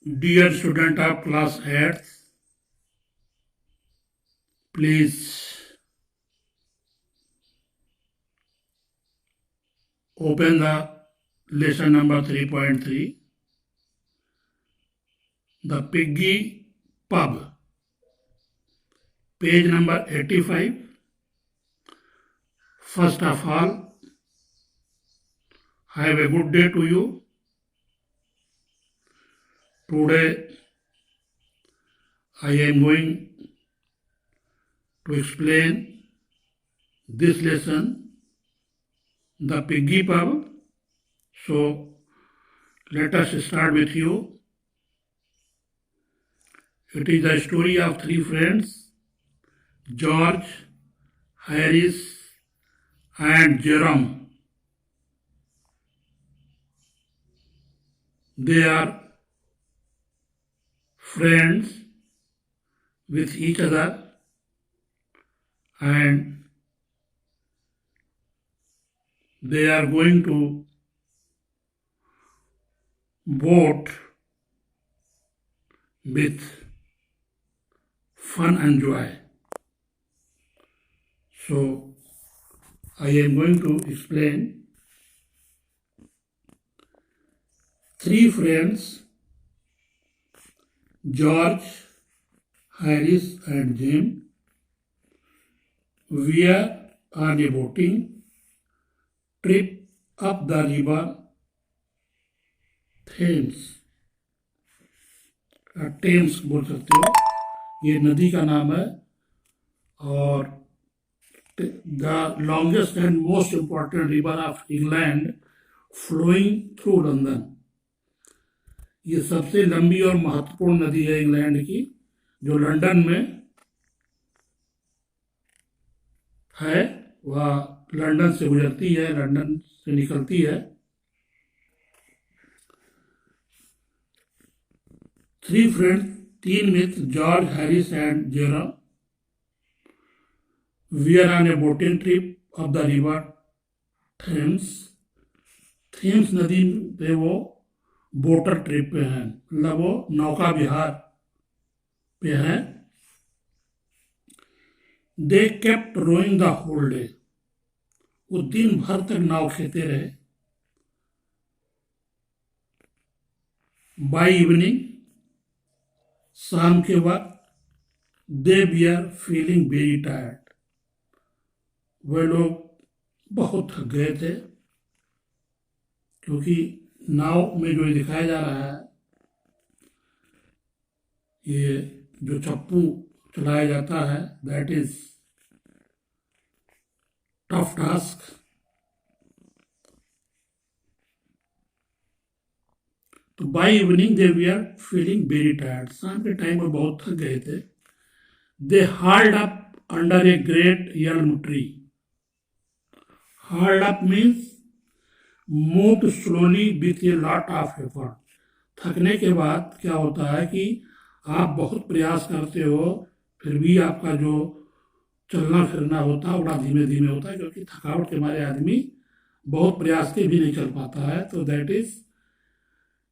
Dear student of class 8th, please open the lesson number 3.3, The Piggy Pub, page number 85. First of all, have a good day to you. Today, I am going to explain this lesson, The Piggy Pub. So, let us start with you. It is the story of three friends, George, Harris, and Jerome. They are friends with each other, and they are going to boat with fun and joy. So, I am going to explain. Three friends, George, Harris, and Jim, were on a boating trip up the river Thames. Thames बोल सकते हो, ये नदी का नाम है और the longest and most important river of England flowing through London. ये सबसे लंबी और महत्वपूर्ण नदी है इंग्लैंड की, जो लंदन में है। वह लंदन से गुजरती है, लंदन से निकलती है। थ्री फ्रेंड्स, तीन मित्र, George, Harris and Jerome, we are on a boating trip of the river Thames. Thames नदी पे वो बोटर ट्रिप पे हैं, मतलब वो नौका विहार पे हैं। They kept rowing the whole day, वो दिन भर तक नाव खेते रहे। बाय इवनिंग, शाम के वक्त, दे वीआर फीलिंग वेरी टायर्ड, वे लोग बहुत थक गए थे, क्योंकि नाव में जो दिखाया जा रहा है, ये जो चप्पू चलाया जाता है, दैट इज टफ टास्क। तो by evening they we are feeling very tired, शाम के टाइम में बहुत थक गए थे। They hard up under a great elm tree. Hard up means move slowly with a lot of effort. थकने के बाद क्या होता है कि आप बहुत प्रयास करते हो, फिर भी आपका जो चलना फिरना होता है बड़ा धीमे धीमे होता है, क्योंकि थकावट के मारे आदमी बहुत प्रयास के भी नहीं चल पाता है। तो that is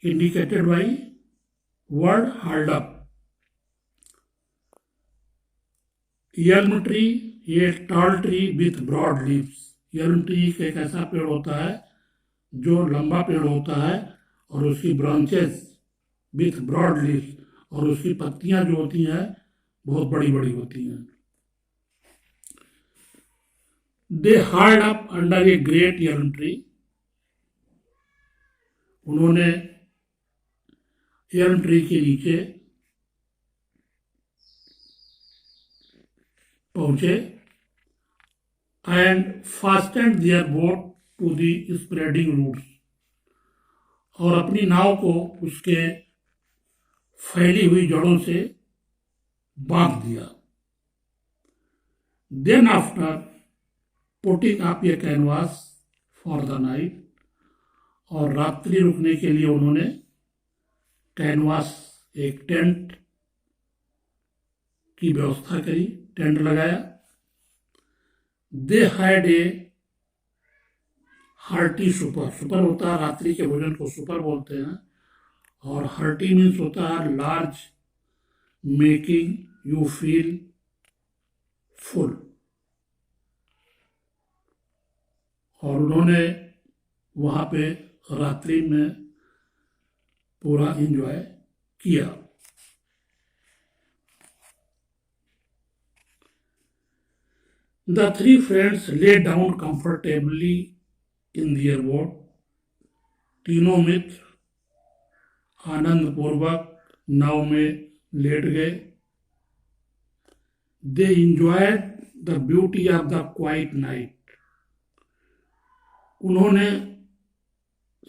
indicated by word hard up. Elm tree, ये tall tree with broad leaves. Elm tree एक ऐसा पेड़ होता है जो लंबा पेड़ होता है और उसकी ब्रांचेस विथ ब्रॉड लीव्स, और उसकी पत्तियां जो होती हैं बहुत बड़ी बड़ी होती हैं। They hard up under a great elm tree, उन्होंने यल्म ट्री के नीचे पहुंचे। And fastened their boat to the spreading roots, और अपनी नाव को उसके फैली हुई जड़ों से बांध दिया। Then after putting up a canvas for the night, और रात्रि रुकने के लिए उन्होंने कैनवास, एक टेंट की व्यवस्था करी, टेंट लगाया। They had a hearty super, super होता है रात्रि के भोजन को सुपर बोलते हैं, और हर्टी मीन्स होता है large, making you feel full. और उन्होंने वहाँ पे रात्रि में पूरा एंजॉय किया। The three friends lay down comfortably in their boat. तीनों मित्र आनंद पूर्वक नाव में लेट गए। They enjoyed the beauty of the quiet night. उन्होंने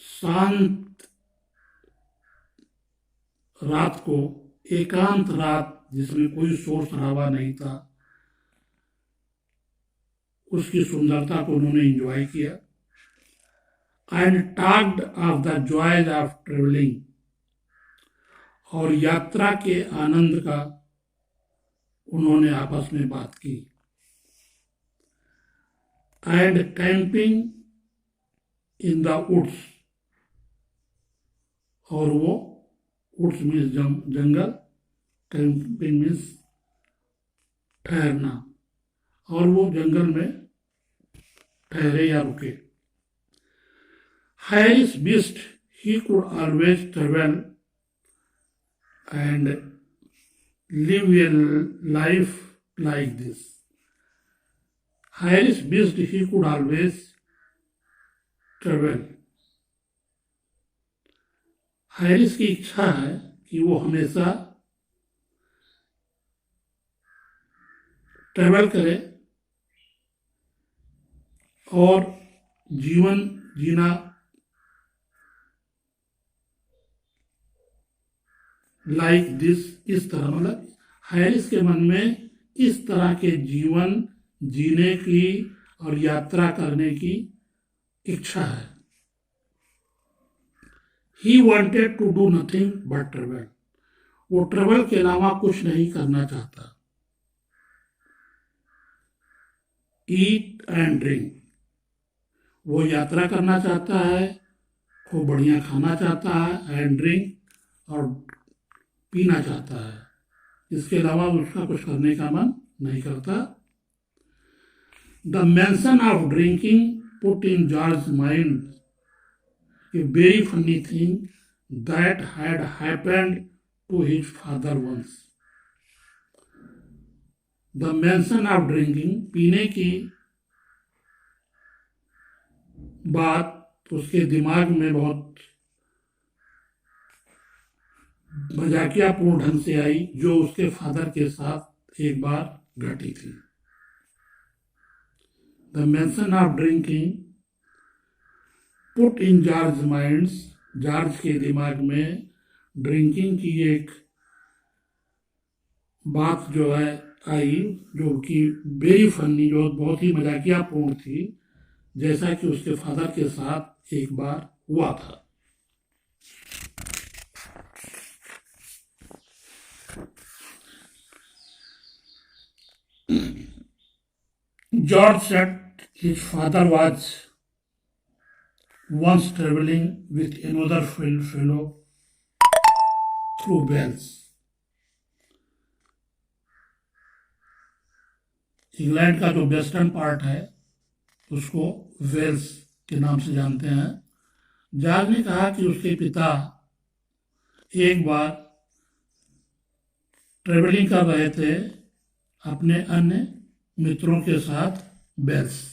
शांत रात को, एकांत रात जिसमें कोई शोर शराबा नहीं था, उसकी सुंदरता को उन्होंने एंजॉय किया। And talked of the joys of travelling, और यात्रा के आनंद का उन्होंने आपस में बात की। And camping in the woods, और वो वुड्स मीन्स जंगल, कैंपिंग मीन्स ठहरना, और वो जंगल में ठहरे या रुके। Harris wished he could always travel and live a life like this. Harris wished he could always travel. Harris की इच्छा है कि वो हमेशा ट्रेवल करे और जीवन जीना लाइक दिस, इस तरह, मतलब हैरिस के मन में इस तरह के जीवन जीने की और यात्रा करने की इच्छा है। He wanted to do nothing but travel. वो ट्रेवल के अलावा कुछ नहीं करना चाहता। Eat and drink, वो यात्रा करना चाहता है, खूब बढ़िया खाना चाहता है, एंड ड्रिंक, और पीना चाहता है। इसके अलावा उसका कुछ करने का मन नहीं करता। The mention of drinking put in George mind a very funny thing that had happened to his father once. The mention of drinking, पीने की बात उसके दिमाग में बहुत मजाकियापूर्ण ढंग से आई, जो उसके फादर के साथ एक बार घटी थी। The mention of drinking put in George minds, George के दिमाग में ड्रिंकिंग की एक बात जो है आई, जो कि वेरी फनी, जो बहुत ही मजाकियापूर्ण थी, जैसा कि उसके फादर के साथ एक बार हुआ था। George said his father was once traveling with another fellow through Wales. England का जो वेस्टर्न पार्ट है उसको वेल्स के नाम से जानते हैं। जॉर्ज ने कहा कि उसके पिता एक बार ट्रेवलिंग कर रहे थे अपने अन्य मित्रों के साथ वेल्स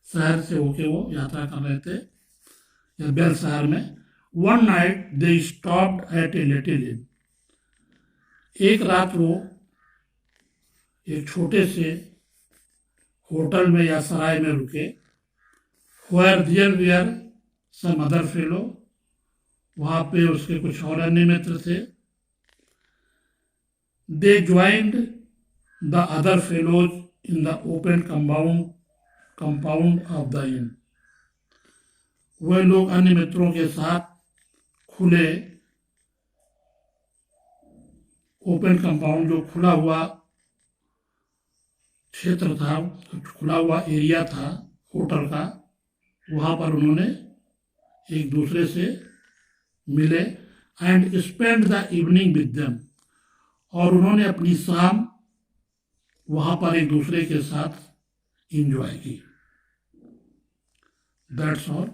शहर से होके वो यात्रा कर रहे थे, या बेल शहर में। One night they stopped at a little in, एक रात वो एक छोटे से होटल में या सराय में रुके। Where there were some other fellow, वहाँ पे उसके कुछ और अन्य मित्र थे। They joined the other fellows in the open compound of the inn, वे लोग अन्य मित्रों के साथ खुले ओपन कंपाउंड, जो खुला हुआ क्षेत्र था, खुला हुआ एरिया था होटल का, वहाँ पर उन्होंने एक दूसरे से मिले and spend the evening with them, और उन्होंने अपनी शाम वहाँ पर एक दूसरे के साथ इंजॉय की। That's all.